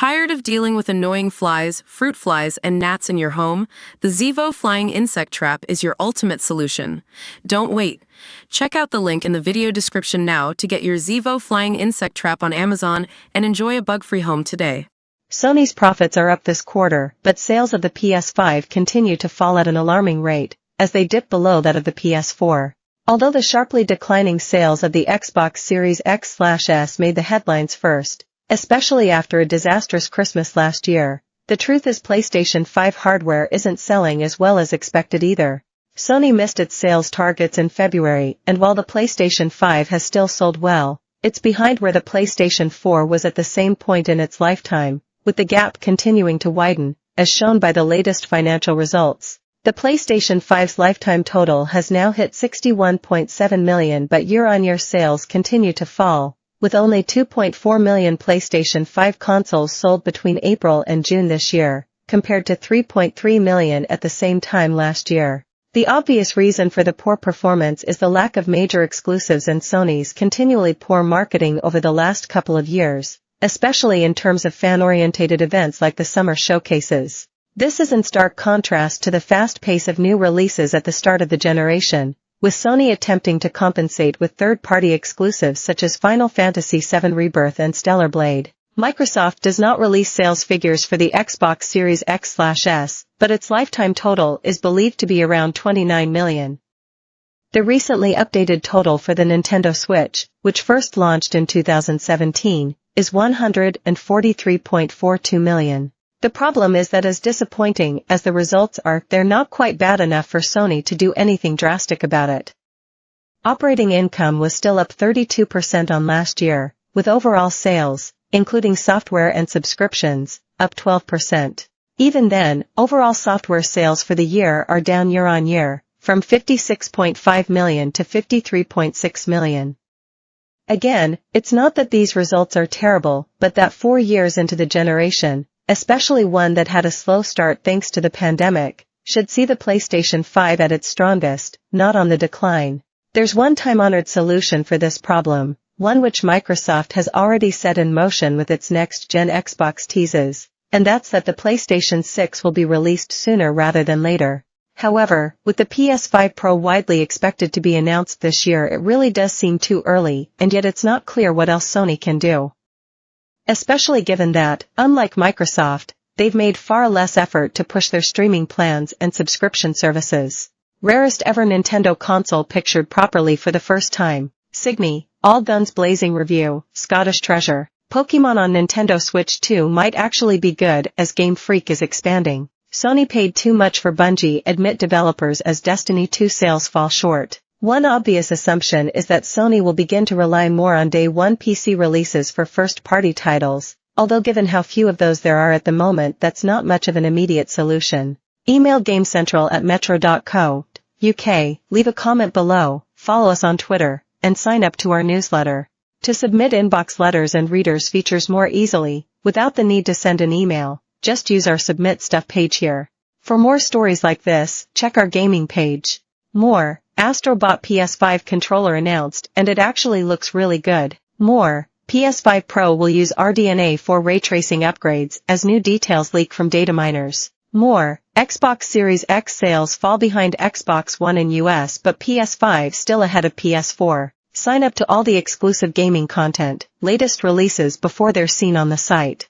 Tired of dealing with annoying flies, fruit flies, and gnats in your home? The Zevo Flying Insect Trap is your ultimate solution. Don't wait. Check out the link in the video description now to get your Zevo Flying Insect Trap on Amazon and enjoy a bug-free home today. Sony's profits are up this quarter, but sales of the PS5 continue to fall at an alarming rate, as they dip below that of the PS4. Although the sharply declining sales of the Xbox Series X/S made the headlines first, especially after a disastrous Christmas last year, the truth is PlayStation 5 hardware isn't selling as well as expected either. Sony missed its sales targets in February, and while the PlayStation 5 has still sold well, it's behind where the PlayStation 4 was at the same point in its lifetime, with the gap continuing to widen, as shown by the latest financial results. The PlayStation 5's lifetime total has now hit 61.7 million, but year-on-year sales continue to fall, with only 2.4 million PlayStation 5 consoles sold between April and June this year, compared to 3.3 million at the same time last year. The obvious reason for the poor performance is the lack of major exclusives and Sony's continually poor marketing over the last couple of years, especially in terms of fan-orientated events like the summer showcases. This is in stark contrast to the fast pace of new releases at the start of the generation, with Sony attempting to compensate with third-party exclusives such as Final Fantasy VII Rebirth and Stellar Blade. Microsoft does not release sales figures for the Xbox Series X/S, but its lifetime total is believed to be around 29 million. The recently updated total for the Nintendo Switch, which first launched in 2017, is 143.42 million. The problem is that as disappointing as the results are, they're not quite bad enough for Sony to do anything drastic about it. Operating income was still up 32% on last year, with overall sales, including software and subscriptions, up 12%. Even then, overall software sales for the year are down year-on-year, from 56.5 million to 53.6 million. Again, it's not that these results are terrible, but that 4 years into the generation, especially one that had a slow start thanks to the pandemic, should see the PlayStation 5 at its strongest, not on the decline. There's one time-honored solution for this problem, one which Microsoft has already set in motion with its next-gen Xbox teases, and that's that the PlayStation 6 will be released sooner rather than later. However, with the PS5 Pro widely expected to be announced this year, it really does seem too early, and yet it's not clear what else Sony can do. Especially given that, unlike Microsoft, they've made far less effort to push their streaming plans and subscription services. Rarest ever Nintendo console pictured properly for the first time. Signy, All Guns Blazing Review, Scottish Treasure. Pokemon on Nintendo Switch 2 might actually be good as Game Freak is expanding. Sony paid too much for Bungie, admit developers as Destiny 2 sales fall short. One obvious assumption is that Sony will begin to rely more on day one PC releases for first-party titles, although given how few of those there are at the moment, that's not much of an immediate solution. Email GameCentral@metro.co.uk, leave a comment below, follow us on Twitter, and sign up to our newsletter. To submit inbox letters and readers features more easily, without the need to send an email, just use our Submit Stuff page here. For more stories like this, check our gaming page. More, Astrobot PS5 controller announced, and it actually looks really good. More, PS5 Pro will use RDNA for ray tracing upgrades as new details leak from data miners. More, Xbox Series X sales fall behind Xbox One in US but PS5 still ahead of PS4. Sign up to all the exclusive gaming content, latest releases before they're seen on the site.